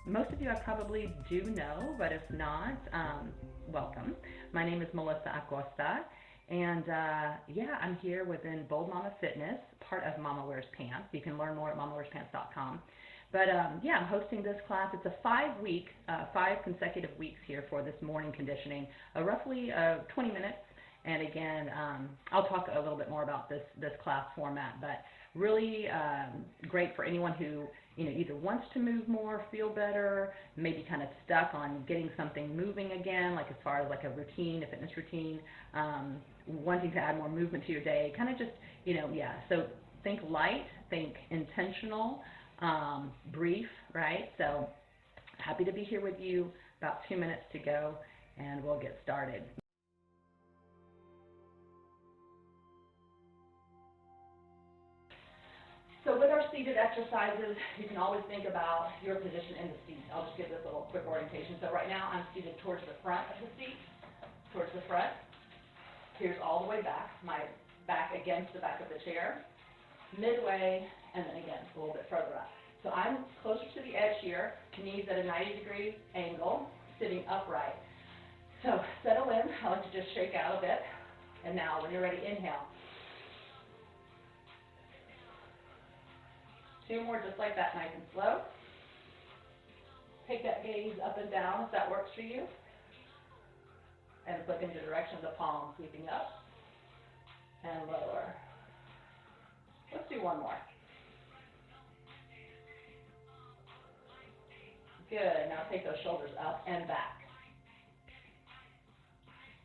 Most of you I probably do know, but if not, welcome. My name is Melissa Acosta, and yeah, I'm here within Bold Mama Fitness, part of Mama Wears Pants. You can learn more at mamawearspants.com. But yeah, I'm hosting this class. It's a 5-week, 5 consecutive weeks here for this morning conditioning, roughly 20 minutes. And again, I'll talk a little bit more about this class format, but really great for anyone who either wants to move more, feel better, maybe kind of stuck on getting something moving again, like as far as like a routine, a fitness routine, wanting to add more movement to your day, kind of just, yeah. So think light, think intentional, brief, right? So happy to be here with you. About 2 minutes to go, and we'll get started. So with our seated exercises, you can always think about your position in the seat. I'll just give this a little quick orientation. So right now I'm seated towards the front of the seat, towards the front. Here's all the way back, my back against the back of the chair, midway, and then again a little bit further up. So I'm closer to the edge here, knees at a 90-degree angle, sitting upright. So settle in. I like to just shake out a bit. And now when you're ready, inhale. 2 more just like that, nice and slow. Take that gaze up and down if that works for you. And look in the direction of the palm, sweeping up and lower. Let's do 1 more. Good. Now take those shoulders up and back.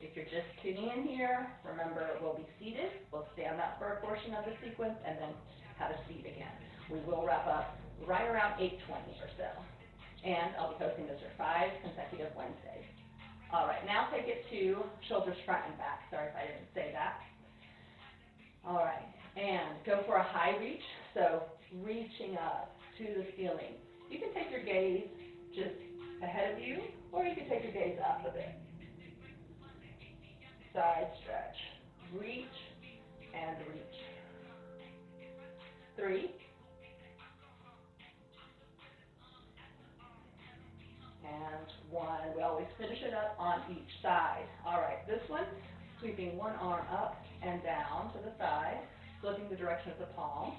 If you're just tuning in here, remember we'll be seated. We'll stand up for a portion of the sequence and then have a seat again. We will wrap up right around 8:20 or so. And I'll be hosting this for 5 consecutive Wednesdays. All right, now take it to shoulders front and back. Sorry if I didn't say that. All right, and go for a high reach. So reaching up to the ceiling. You can take your gaze just ahead of you, or you can take your gaze up a bit. Side stretch. Reach and reach. 3. And 1. We always finish it up on each side. All right, this one, sweeping one arm up and down to the side, flipping the direction of the palm.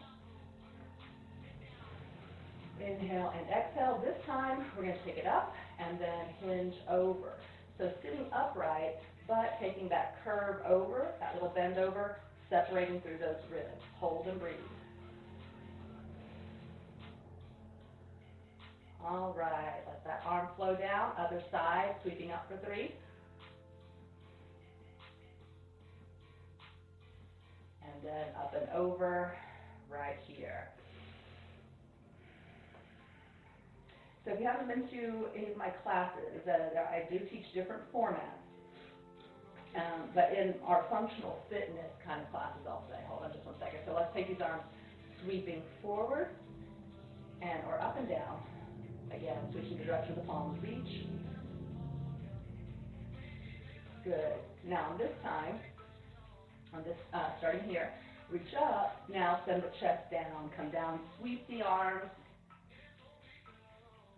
Inhale and exhale. This time, we're going to take it up and then hinge over. So sitting upright, but taking that curve over, that little bend over, separating through those ribs. Hold and breathe. All right, let that arm flow down. Other side, sweeping up for 3. And then up and over right here. So if you haven't been to any of my classes, I do teach different formats. But in our functional fitness kind of classes, I'll say, hold on just 1 second. So let's take these arms sweeping forward and or up and down. Again, switching the direction of the palms, reach. Good. Now this time, on this starting here, reach up. Now send the chest down, come down, sweep the arms.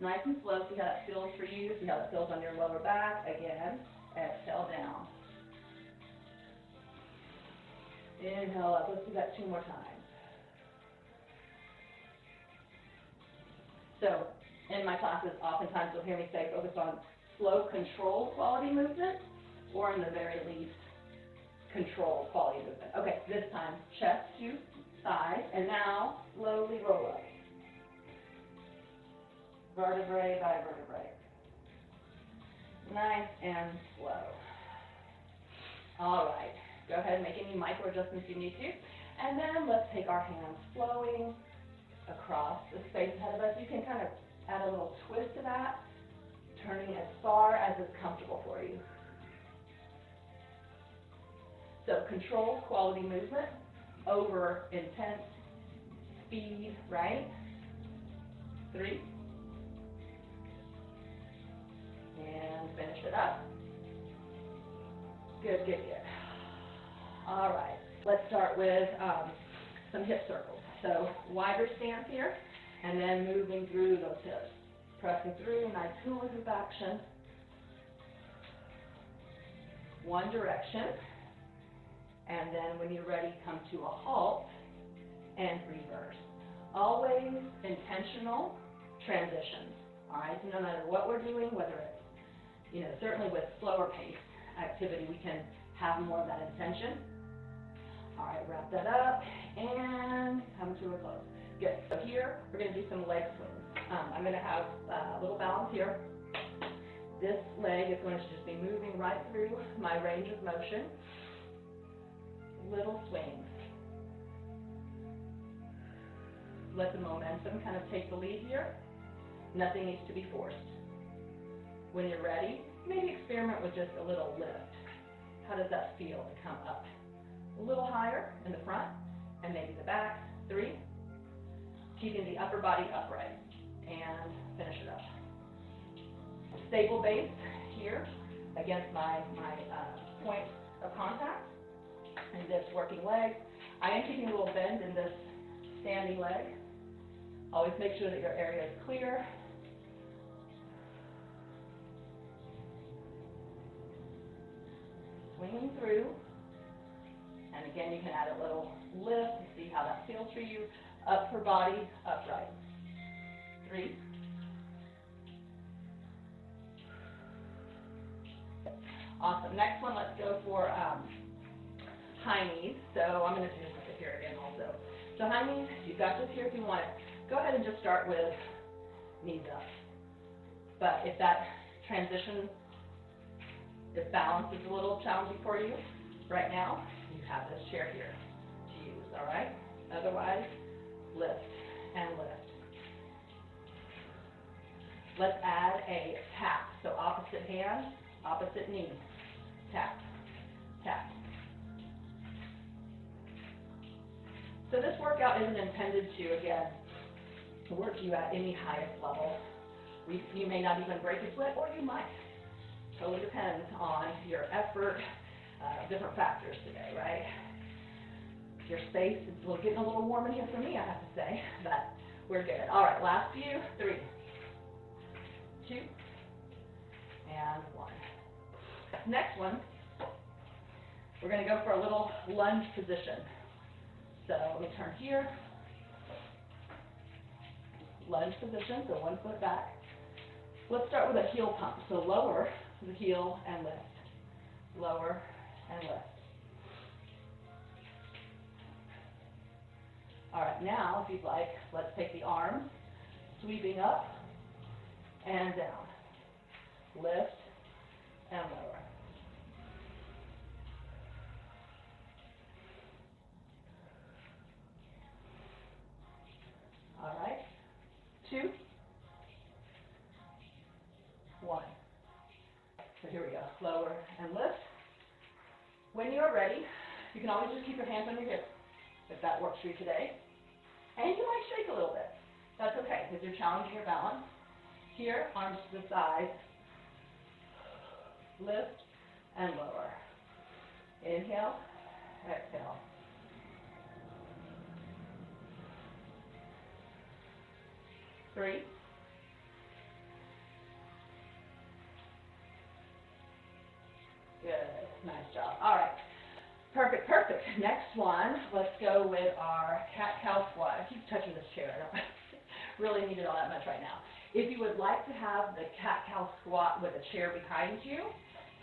Nice and slow. See how that feels for you. See how that feels on your lower back. Again, exhale down. Inhale up. Let's do that 2 more times. So in my classes, oftentimes you'll hear me say focus on slow, controlled quality movement, or in the very least, controlled quality movement. Okay, this time, chest to thighs, and now slowly roll up. Vertebrae by vertebrae. Nice and slow. All right, go ahead and make any micro adjustments you need to. And then let's take our hands flowing across the space ahead of us. You can kind of add a little twist to that, turning as far as is comfortable for you. So controlled quality movement over intense speed, right? 3. And finish it up. Good, good, good. All right, let's start with some hip circles. So wider stance here, and then moving through those hips. Pressing through, nice hula hoop action. One direction. And then when you're ready, come to a halt and reverse. Always intentional transitions. All right, so no matter what we're doing, whether it's, certainly with slower pace activity, we can have more of that intention. All right, wrap that up and come to a close. Good. So here, we're going to do some leg swings. I'm going to have a little balance here. This leg is going to just be moving right through my range of motion. Little swings. Let the momentum kind of take the lead here. Nothing needs to be forced. When you're ready, maybe experiment with just a little lift. How does that feel to come up? A little higher in the front and maybe the back. 3. Keeping the upper body upright. And finish it up. Stable base here against my point of contact. And this working leg. I am keeping a little bend in this standing leg. Always make sure that your area is clear. Swinging through. And again, you can add a little lift and see how that feels for you. Upper body upright. 3. Awesome. Next one, let's go for high knees. So I'm going to do this here again also. So high knees, you've got this here if you want it. Go ahead and just start with knees up. But if that transition, if balance is a little challenging for you right now, you have this chair here to use, all right? Otherwise, lift and lift. Let's add a tap. So opposite hand, opposite knee. Tap, tap. So this workout isn't intended to, again, work you at any highest level. You may not even break a sweat, or you might. Totally depends on your effort, different factors today, right? Your space is getting a little warm in here for me, I have to say, but we're good. All right, last few. 3, 2, and 1. Next one, we're going to go for a little lunge position. So let me turn here. Lunge position, so 1 foot back. Let's start with a heel pump. So lower the heel and lift. Lower and lift. All right, now if you'd like, let's take the arms, sweeping up and down. Lift and lower. All right, 2, 1. So here we go, lower and lift. When you are ready, you can always just keep your hands on your hips if that works for you today. And you might shake a little bit. That's okay, because you're challenging your balance. Here, arms to the side. Lift and lower. Inhale, exhale. Three. Good, nice job. All right, perfect, perfect. Next one, let's go with our cat-cow squat. I keep touching this chair. I don't really need it all that much right now. If you would like to have the cat-cow squat with a chair behind you,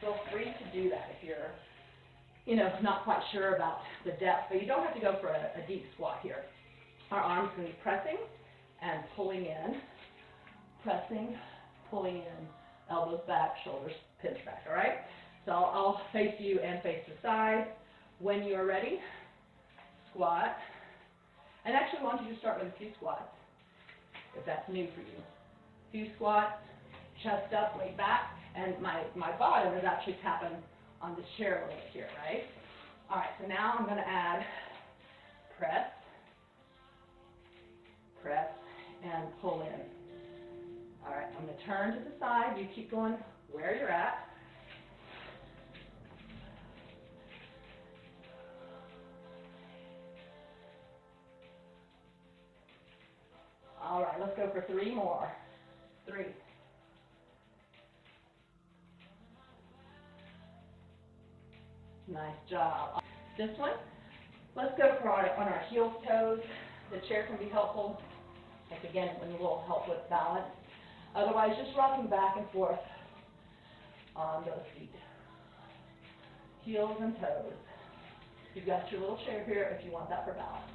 feel free to do that if you're, not quite sure about the depth. But you don't have to go for a deep squat here. Our arms can be pressing and pulling in, pressing, pulling in, elbows back, shoulders pinched back, all right? So I'll face you and face the side. When you are ready, squat. And actually, why don't you just start with a few squats, if that's new for you. Few squats, chest up, weight back, and my bottom is actually tapping on this chair a little bit here, right? All right, so now I'm going to add press, press, and pull in. All right, I'm going to turn to the side. You keep going where you're at. All right, let's go for 3 more. 3. Nice job. This one, let's go for on our heel toes. The chair can be helpful. Like again, with a little help with balance. Otherwise, just rocking back and forth on those feet. Heels and toes. You've got your little chair here if you want that for balance.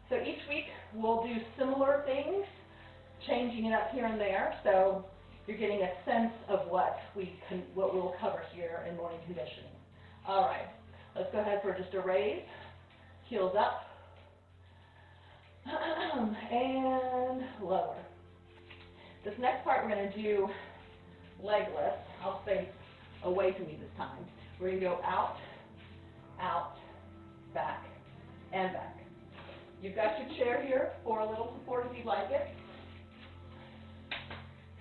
So each week we'll do similar things, changing it up here and there. So you're getting a sense of what we'll cover here in morning conditioning. All right, let's go ahead for just a raise. Heels up. And lower. This next part we're going to do leg lifts. I'll face away from me this time. We're going to go out, out, back, and back. You've got your chair here for a little support if you'd like it.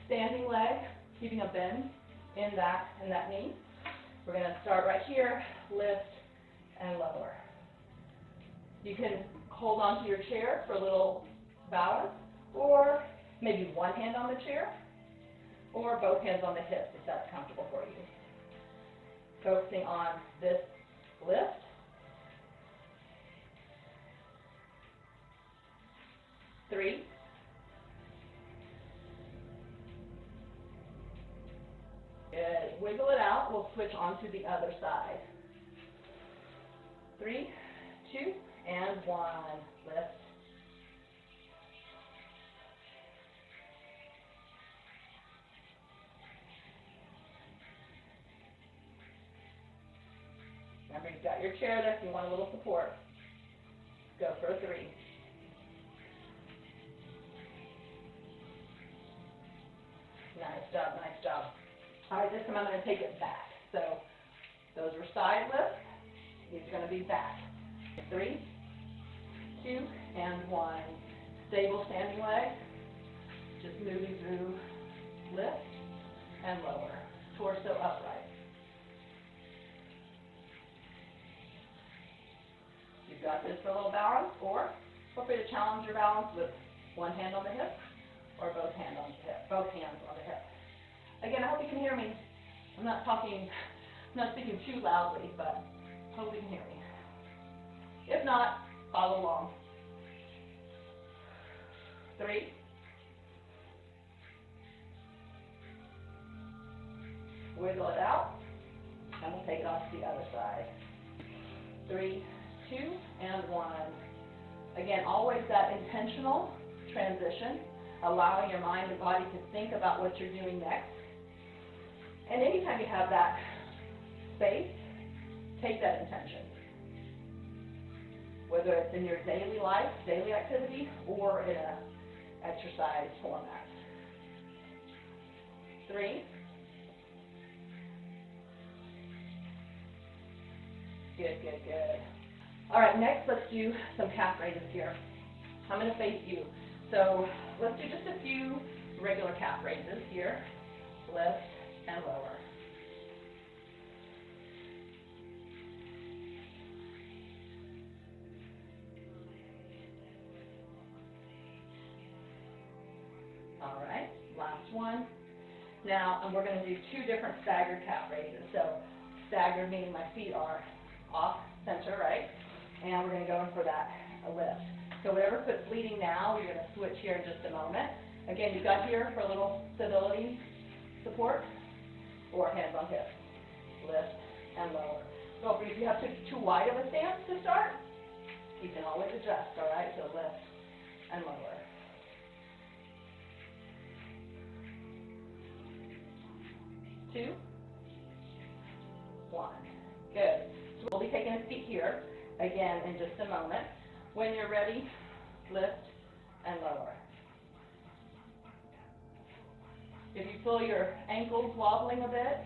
Standing leg, keeping a bend in that knee. We're going to start right here, lift and lower. You can hold on to your chair for a little balance, or maybe one hand on the chair, or both hands on the hips if that's comfortable for you. Focusing on this lift. Three. Good. Wiggle it out. We'll switch on to the other side. 3, 2, and 1. Lift. Remember, you've got your chair there if you want a little support. Go for a 3. Nice job, nice job. All right, this time I'm going to take it back. So those were side lifts. These are going to be back. 3, 2, and 1. Stable standing leg. Just moving through lift and lower. Torso upright. You've got this for a little balance, or feel free to challenge your balance with one hand on the hip or both hands on the hip. Again, I hope you can hear me. I'm not speaking too loudly, but I hope you can hear me. If not, follow along. 3. Wiggle it out, and we'll take it off to the other side. 3, 2, and 1. Again, always that intentional transition, allowing your mind and body to think about what you're doing next. And anytime you have that space, take that intention. Whether it's in your daily life, daily activity, or in an exercise format. 3. Good, good, good. All right, next let's do some calf raises here. I'm going to face you. So let's do just a few regular calf raises here. Lift and lower. All right, last one. Now, we're going to do 2 different staggered calf raises. So staggered meaning my feet are off center, right? And we're going to go in for that lift. So whatever foot's leading now, we're going to switch here in just a moment. Again, you've got here for a little stability support, or hands on hips. Lift and lower. So if you have too wide of a stance to start, you can always adjust, all right? So lift and lower. Two, 1. Good. So we'll be taking a seat here, again, in just a moment. When you're ready, lift and lower. If you feel your ankles wobbling a bit,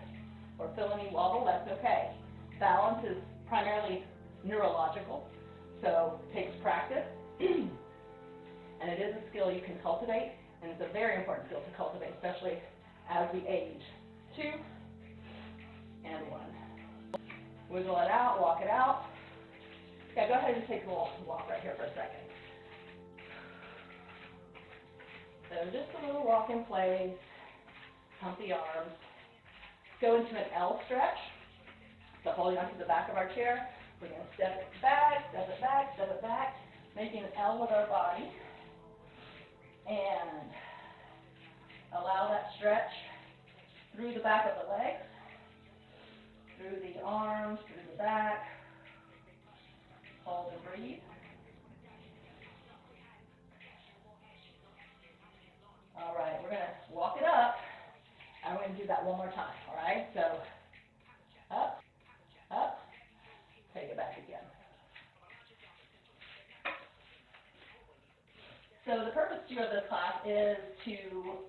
or feel any wobble, that's okay. Balance is primarily neurological, so it takes practice, and it is a skill you can cultivate, and it's a very important skill to cultivate, especially as we age. 2, and 1. Wiggle it out, walk it out. Okay, go ahead and take a little walk right here for a second. So just a little walk in place, pump the arms. Go into an L stretch. So holding onto the back of our chair, we're going to step it back, step it back, step it back, making an L with our body. And allow that stretch through the back of the legs, through the arms, through the back. Hold and breathe. All right, we're going to walk it up, and we're going to do that one more time, all right? So up, up, take it back again. So the purpose too of this class is to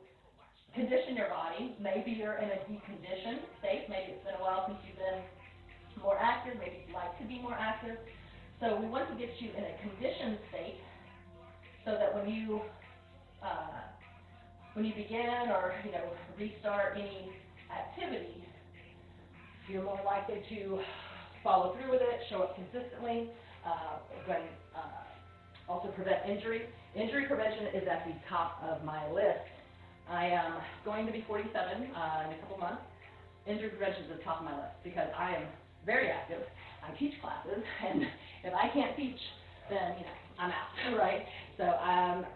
condition your body. Maybe you're in a deconditioned state. Maybe it's been a while since you've been more active. Maybe you'd like to be more active. So we want to get you in a conditioned state so that when you begin or restart any activity, you're more likely to follow through with it, show up consistently, also prevent injury. Injury prevention is at the top of my list. I am going to be 47 in a couple months. Injury prevention is at the top of my list because I am very active. I teach classes, and if I can't teach, then I'm out, right? So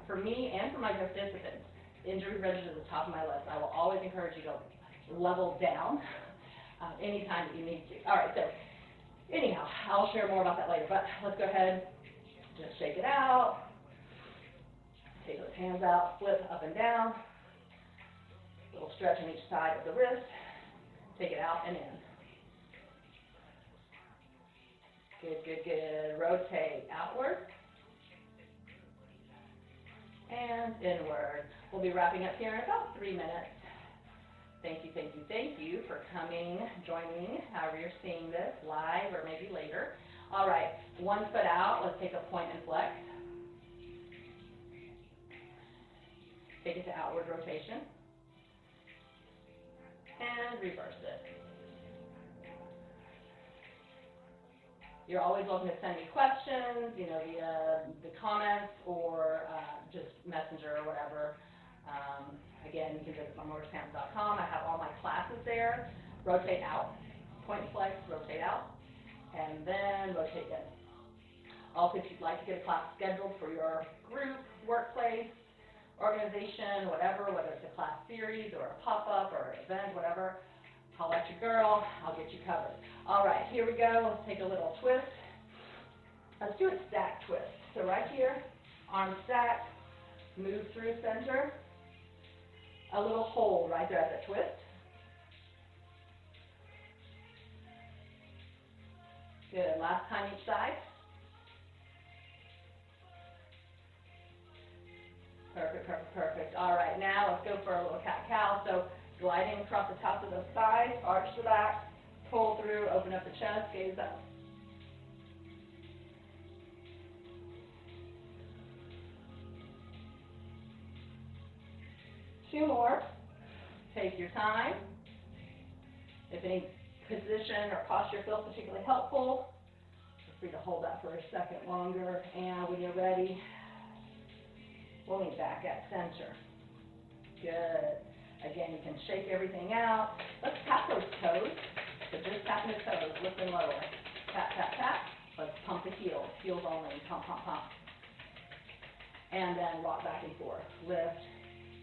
for me and for my participants, injury prevention is at the top of my list. I will always encourage you to level down anytime that you need to. All right, so anyhow, I'll share more about that later, but let's go ahead, just shake it out. Take those hands out, flip up and down. Little stretch on each side of the wrist. Take it out and in. Good, good, good. Rotate outward and inward. We'll be wrapping up here in about 3 minutes. Thank you, thank you, thank you for coming, joining, however you're seeing this, live or maybe later. All right, one foot out. Let's take a point and flex. Take it to outward rotation. And reverse it. You're always welcome to send me questions, via the comments or just messenger or whatever. Again, you can visit mamawearspants.com. I have all my classes there. Rotate out. Point and flex, rotate out. And then rotate in. Also, if you'd like to get a class scheduled for your group, workplace, organization, whatever, whether it's a class series or a pop-up or an event, whatever, holla at your girl, I'll get you covered. All right, here we go. Let's take a little twist. Let's do a stack twist. So right here, arm stacked, move through center. A little hold right there at the twist. Good. Last time each side. Perfect, perfect, perfect. All right, now let's go for a little cat-cow. So gliding across the top of the thighs, arch the back, pull through, open up the chest, gaze up. Two more. Take your time. If any position or posture feels particularly helpful, feel free to hold that for a second longer. And when you're ready, we'll meet back at center. Good. Again, you can shake everything out. Let's tap those toes. So just tapping the toes, lift and lower. Tap, tap, tap. Let's pump the heels. Heels only. Pump, pump, pump. And then rock back and forth. Lift,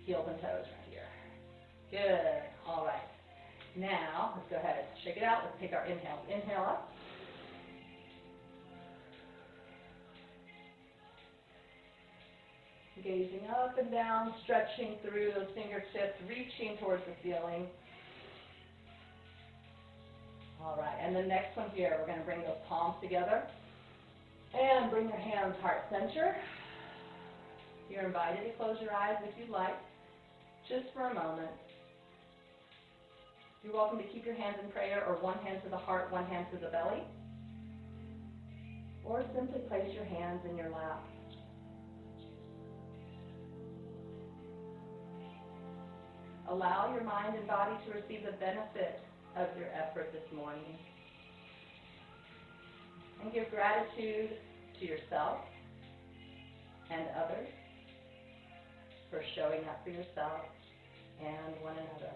heels and toes right here. Good. All right. Now, let's go ahead and shake it out. Let's take our inhale. Inhale up. Gazing up and down, stretching through those fingertips, reaching towards the ceiling. All right, and the next one here, we're going to bring those palms together and bring your hands heart center. You're invited to close your eyes if you'd like, just for a moment. You're welcome to keep your hands in prayer, or one hand to the heart, one hand to the belly, or simply place your hands in your lap. Allow your mind and body to receive the benefit of your effort this morning. And give gratitude to yourself and others for showing up for yourself and one another.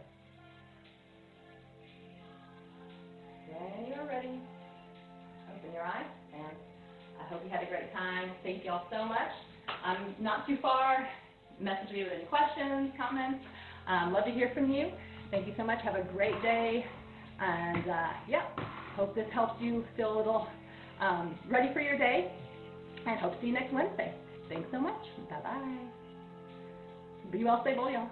When you're ready, open your eyes, and I hope you had a great time. Thank you all so much. I'm not too far. Message me with any questions, comments. Love to hear from you. Thank you so much. Have a great day. And yeah, hope this helps you feel a little ready for your day. And hope to see you next Wednesday. Thanks so much. Bye-bye. Be well, stay well, y'all.